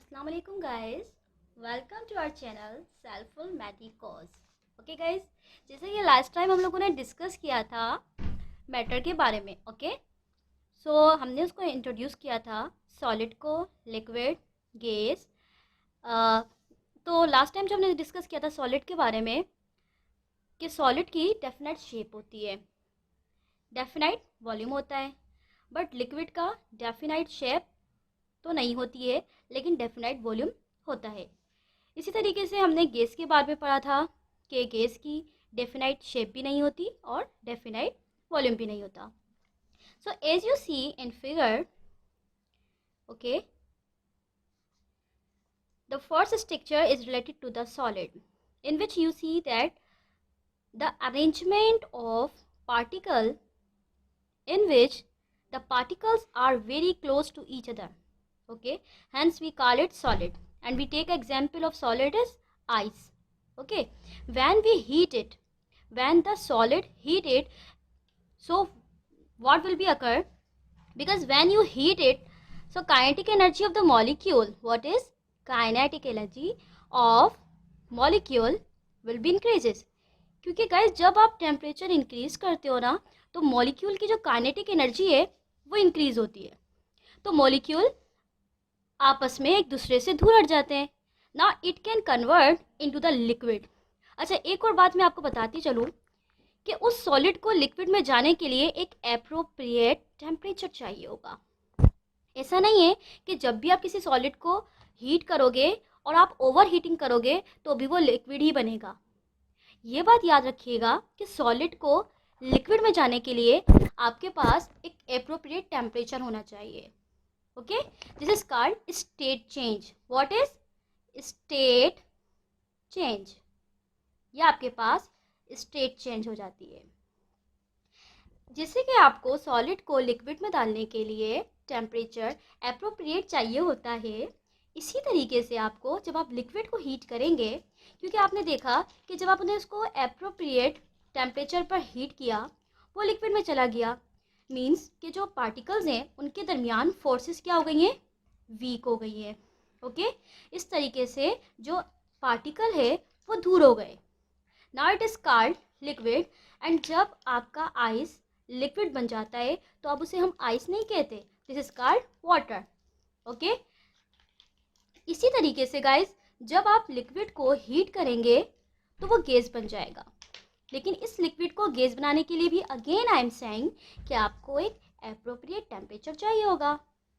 अस्सलाम वालेकुम guys, welcome to our channel सेल्फुल मैटिकोस। ओके गाइस, जैसे कि लास्ट टाइम हम लोगों ने डिस्कस किया था मैटर के बारे में। ओके हमने उसको इंट्रोड्यूस किया था, सॉलिड को, लिक्विड, गैस। तो लास्ट टाइम जो हमने डिस्कस किया था सॉलिड के बारे में कि सॉलिड की डेफिनेट शेप होती है, डेफिनाइट वॉल्यूम होता है, बट लिक्विड का डेफिनाइट शेप तो नहीं होती है लेकिन डेफिनाइट वॉल्यूम होता है। इसी तरीके से हमने गैस के बारे में पढ़ा था कि गैस की डेफिनाइट शेप भी नहीं होती और डेफिनाइट वॉल्यूम भी नहीं होता। So as you see in figure, okay, the first structure is related to the solid in which you see that the arrangement of particle in which the particles are very close to each other. Okay, hence we call it solid, and we take example of solid is ice. Okay, when we heat it, when the solid heat it, so what will be occur? Because when you heat it, so kinetic energy of the molecule, what is kinetic energy of molecule will be increases. क्योंकि guys जब आप temperature increase करते हो ना, तो molecule की जो kinetic energy है वो इंक्रीज होती है, तो मॉलिक्यूल आपस में एक दूसरे से दूर हट जाते हैं। ना it can convert into the liquid. अच्छा, एक और बात मैं आपको बताती चलूँ कि उस सॉलिड को लिक्विड में जाने के लिए एक एप्रोप्रिएट टेम्परेचर चाहिए होगा। ऐसा नहीं है कि जब भी आप किसी सॉलिड को हीट करोगे और आप ओवर हीटिंग करोगे तो भी वो लिक्विड ही बनेगा। ये बात याद रखिएगा कि सॉलिड को लिक्विड में जाने के लिए आपके पास एक एप्रोप्रिएट टेम्परेचर होना चाहिए। Okay, this is called state change. What is state change? ये आपके पास स्टेट चेंज हो जाती है। जैसे कि आपको सॉलिड को लिक्विड में डालने के लिए टेम्परेचर एप्रोप्रिएट चाहिए होता है, इसी तरीके से आपको जब आप लिक्विड को हीट करेंगे, क्योंकि आपने देखा कि जब आपने इसको एप्रोप्रिएट टेम्परेचर पर हीट किया वो लिक्विड में चला गया, मींस कि जो पार्टिकल्स हैं उनके दरमियान फोर्सेस क्या हो गई हैं? वीक हो गई है। ओके, इस तरीके से जो पार्टिकल है वो दूर हो गए। Now it is called liquid, and जब आपका आइस लिक्विड बन जाता है तो अब उसे हम आइस नहीं कहते, this is called water. Okay, इसी तरीके से गाइस जब आप लिक्विड को हीट करेंगे तो वो गैस बन जाएगा, लेकिन इस लिक्विड को गैस बनाने के लिए भी अगेन आई एम सेइंग कि आपको एक एप्रोप्रिएट टेम्परेचर चाहिए होगा।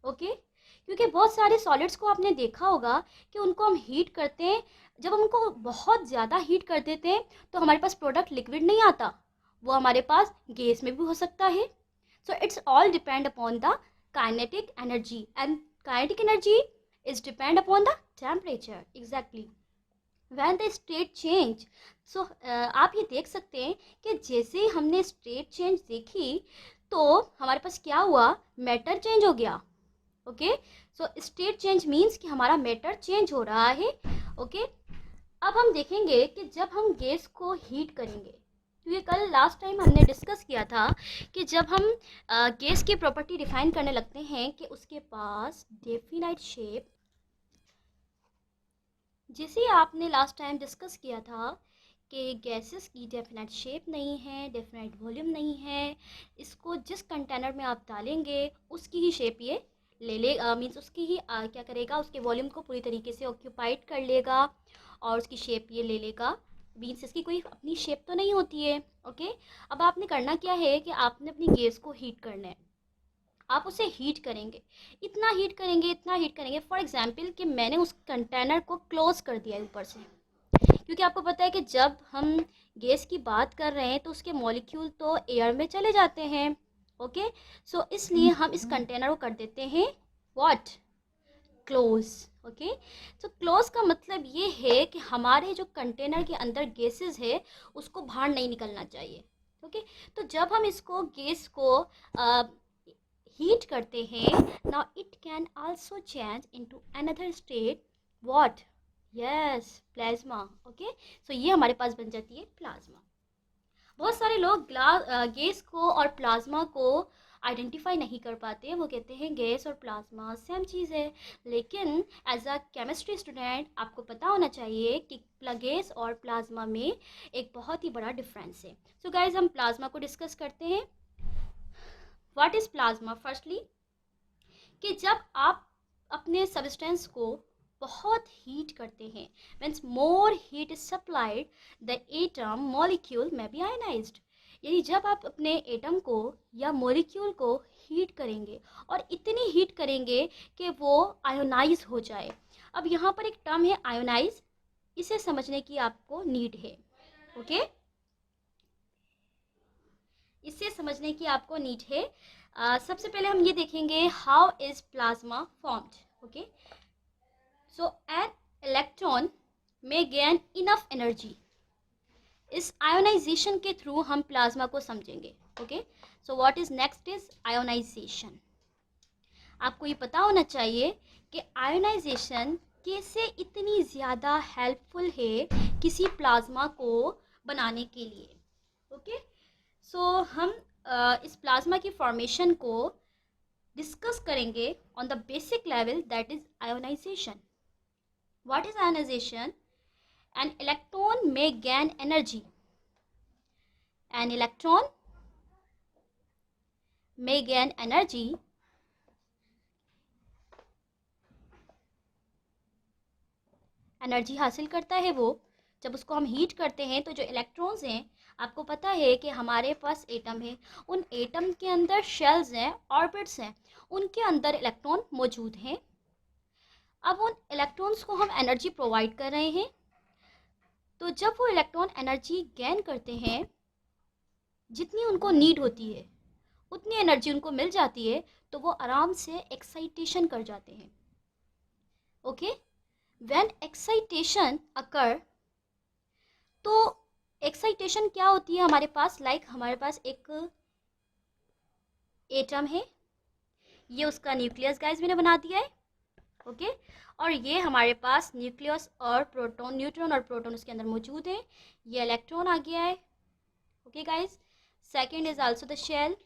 ओके, क्योंकि बहुत सारे सॉलिड्स को आपने देखा होगा कि उनको हम हीट करते हैं, जब हम उनको बहुत ज़्यादा हीट कर देते हैं तो हमारे पास प्रोडक्ट लिक्विड नहीं आता, वो हमारे पास गैस में भी हो सकता है। So it's all depend upon the kinetic energy, and kinetic energy is depend upon the temperature exactly when the state change. So आप ये देख सकते हैं कि जैसे ही हमने स्टेट चेंज देखी तो हमारे पास क्या हुआ? मैटर चेंज हो गया। ओके, सो स्टेट चेंज मीन्स कि हमारा मैटर चेंज हो रहा है। ओके, अब हम देखेंगे कि जब हम गैस को हीट करेंगे, क्योंकि कल लास्ट टाइम हमने डिस्कस किया था कि जब हम गैस की प्रॉपर्टी डिफाइन करने लगते हैं कि उसके पास डेफिनाइट शेप, जैसे आपने लास्ट टाइम डिस्कस किया था कि गैसेस की डेफिनेट शेप नहीं है, डेफिनेट वॉल्यूम नहीं है, इसको जिस कंटेनर में आप डालेंगे उसकी ही शेप ये ले ले, मीन्स उसकी ही क्या करेगा, उसके वॉल्यूम को पूरी तरीके से ऑक्यूपाइड कर लेगा और उसकी शेप ये ले लेगा। मीन्स इसकी कोई अपनी शेप तो नहीं होती है। ओके, अब आपने करना क्या है कि आपने अपनी गैस को हीट करना है। आप उसे हीट करेंगे, इतना हीट करेंगे, इतना हीट करेंगे, फॉर एग्जाम्पल कि मैंने उस कंटेनर को क्लोज कर दिया ऊपर से, क्योंकि आपको पता है कि जब हम गैस की बात कर रहे हैं तो उसके मॉलिक्यूल तो एयर में चले जाते हैं। ओके, सो इसलिए हम इस कंटेनर को कर देते हैं what? Close. Okay, so close का मतलब ये है कि हमारे जो कंटेनर के अंदर गैसेस है उसको बाहर नहीं निकलना चाहिए। ओके, तो जब हम इसको गैस को हीट करते हैं, now it can also change into another state, what? Yes, plasma. Okay, so ये हमारे पास बन जाती है प्लाज्मा। बहुत सारे लोग गैस को और प्लाज्मा को आइडेंटिफाई नहीं कर पाते, वो कहते हैं गैस और प्लाज्मा सेम चीज़ है। लेकिन एज अ केमिस्ट्री स्टूडेंट आपको पता होना चाहिए कि गैस और प्लाज्मा में एक बहुत ही बड़ा डिफरेंस है। सो गाइज हम प्लाज्मा को डिस्कस करते हैं। What is plasma? फर्स्टली कि जब आप अपने सब्सटेंस को बहुत हीट करते हैं, means more heat is supplied, the atom molecule में बी आयनाइज्ड। यानी जब आप अपने एटम को या मॉलिक्यूल को हीट करेंगे और इतनी हीट करेंगे कि वो आयोनाइज हो जाए। अब यहाँ पर एक टर्म है आयोनाइज, इसे समझने की आपको नीड है। ओके इसे समझने की आपको नीड है। सबसे पहले हम ये देखेंगे how is plasma formed. Okay so an electron may gain enough energy. इस आयोनाइजेशन के थ्रू हम प्लाज्मा को समझेंगे। Okay so what is next is ionization. आपको ये पता होना चाहिए कि आयोनाइजेशन कैसे इतनी ज़्यादा हेल्पफुल है किसी प्लाज्मा को बनाने के लिए। ओके सो हम इस प्लाज्मा की फॉर्मेशन को डिस्कस करेंगे on the basic level, that is ionization. What is ionization? An electron may gain energy. An electron may gain energy energy हासिल करता है वो जब उसको हम हीट करते हैं। तो जो इलेक्ट्रॉन्स हैं, आपको पता है कि हमारे पास एटम है, उन एटम के अंदर शेल्स हैं, ऑर्बिट्स हैं, उनके अंदर इलेक्ट्रॉन मौजूद हैं। अब उन इलेक्ट्रॉन्स को हम एनर्जी प्रोवाइड कर रहे हैं। तो जब वो इलेक्ट्रॉन एनर्जी गेन करते हैं, जितनी उनको नीड होती है उतनी एनर्जी उनको मिल जाती है, तो वो आराम से एक्साइटेशन कर जाते हैं। ओके व्हेन एक्साइटेशन अकर, तो एक्साइटेशन क्या होती है हमारे पास? हमारे पास एक एटम है, ये उसका न्यूक्लियस गाइस मैंने बना दिया है। ओके और ये हमारे पास न्यूक्लियस और प्रोटॉन, न्यूट्रॉन और प्रोटॉन उसके अंदर मौजूद है। ये इलेक्ट्रॉन आ गया है। Okay guys second is also the shell.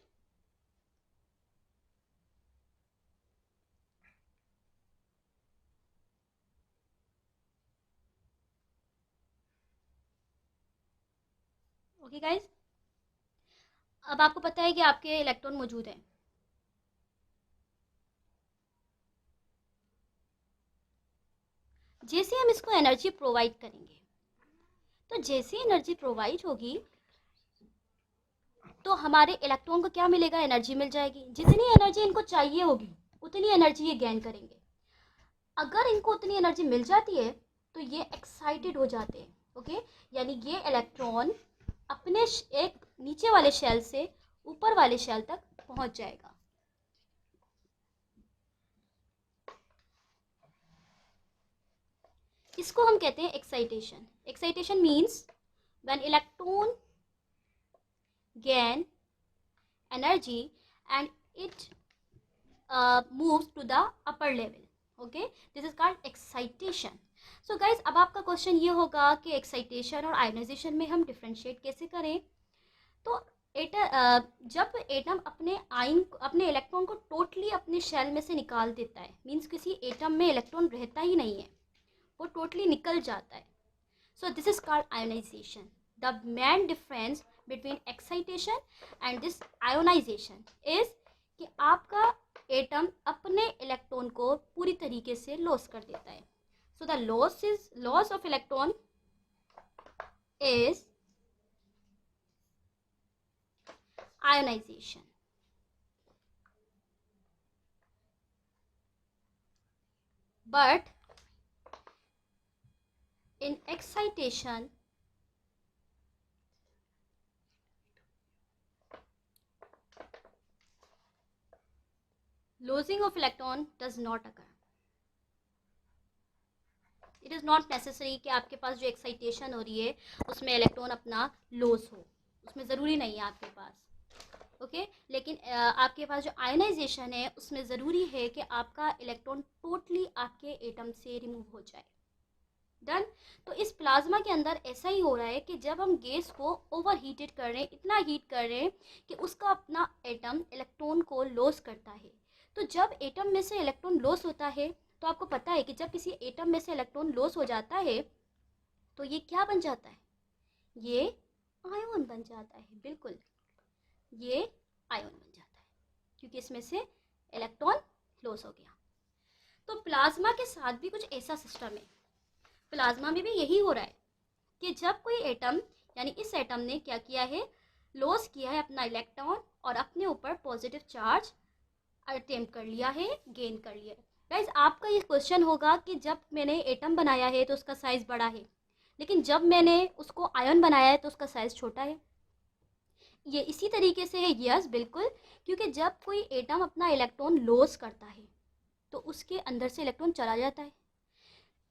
Okay guys अब आपको पता है कि आपके इलेक्ट्रॉन मौजूद हैं। जैसे हम इसको एनर्जी प्रोवाइड करेंगे, तो जैसे एनर्जी प्रोवाइड होगी तो हमारे इलेक्ट्रॉन को क्या मिलेगा? एनर्जी मिल जाएगी। जितनी एनर्जी इनको चाहिए होगी उतनी एनर्जी ये गेन करेंगे। अगर इनको उतनी एनर्जी मिल जाती है तो ये एक्साइटेड हो जाते हैं। ओके यानी ये इलेक्ट्रॉन अपने एक नीचे वाले शेल से ऊपर वाले शेल तक पहुंच जाएगा। इसको हम कहते हैं excitation. Excitation means when electron gain energy and it moves to the upper level. Okay this is called excitation. So guys अब आपका क्वेश्चन ये होगा कि एक्साइटेशन और आयोनाइजेशन में हम डिफ्रेंशिएट कैसे करें। तो जब एटम अपने इलेक्ट्रॉन को टोटली अपने शेल में से निकाल देता है, मीन्स किसी एटम में इलेक्ट्रॉन रहता ही नहीं है, वो टोटली निकल जाता है। So this is called ionization. The main difference between excitation and this ionization is कि आपका एटम अपने इलेक्ट्रॉन को पूरी तरीके से लॉस कर देता है। So the loss of electron is ionization. But in excitation losing of electron does not occur. It is not necessary कि आपके पास जो एक्साइटेशन हो रही है उसमें इलेक्ट्रॉन अपना लॉस हो, उसमें ज़रूरी नहीं है आपके पास। ओके लेकिन आपके पास जो आयोनाइजेशन है उसमें ज़रूरी है कि आपका इलेक्ट्रॉन टोटली आपके एटम से रिमूव हो जाए। डन। तो इस प्लाज्मा के अंदर ऐसा ही हो रहा है कि जब हम गैस को ओवर हीटेड कर रहे हैं, इतना हीट कर रहे हैं कि उसका अपना एटम इलेक्ट्रॉन को लॉस करता है। तो जब एटम में से इलेक्ट्रॉन लॉस होता है, तो आपको पता है कि जब किसी एटम में से इलेक्ट्रॉन लॉस हो जाता है तो ये क्या बन जाता है, ये आयन बन जाता है। बिल्कुल, ये आयन बन जाता है क्योंकि इसमें से इलेक्ट्रॉन लॉस हो गया। तो प्लाज्मा के साथ भी कुछ ऐसा सिस्टम है, प्लाज्मा में भी यही हो रहा है कि जब कोई एटम, यानी इस एटम ने क्या किया है, लॉस किया है अपना इलेक्ट्रॉन और अपने ऊपर पॉजिटिव चार्ज अटेम्प्ट कर लिया है, गेन कर लिया है। गाइज, आपका ये क्वेश्चन होगा कि जब मैंने एटम बनाया है तो उसका साइज बड़ा है, लेकिन जब मैंने उसको आयन बनाया है तो उसका साइज छोटा है। ये इसी तरीके से है। यस, बिल्कुल, क्योंकि जब कोई एटम अपना इलेक्ट्रॉन लॉस करता है तो उसके अंदर से इलेक्ट्रॉन चला जाता है।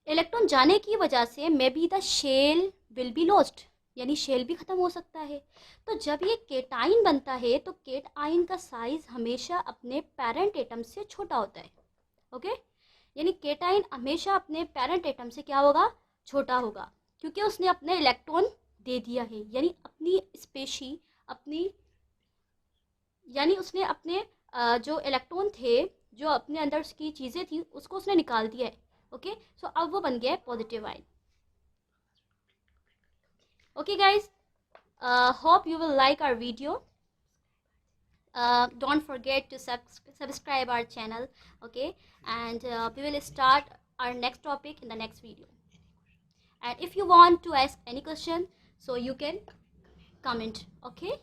इलेक्ट्रॉन जाने की वजह से may be the shell will be lost, यानी शेल भी ख़त्म हो सकता है। तो जब ये केटाइन बनता है तो केटाइन का साइज हमेशा अपने पेरेंट एटम से छोटा होता है। ओके, यानी केटाइन हमेशा अपने पेरेंट एटम से क्या होगा, छोटा होगा, क्योंकि उसने अपने इलेक्ट्रॉन दे दिया है, यानी अपनी स्पेशी, अपनी, यानी उसने अपने जो इलेक्ट्रॉन थे, जो अपने अंदर उसकी चीज़ें थी, उसको उसने निकाल दिया है। ओके, सो अब वो बन गया है positive ion. Okay guys, hope you will like our video. Don't forget to subscribe our channel. Okay, and we will start our next topic in the next video. And if you want to ask any question, so you can comment. Okay.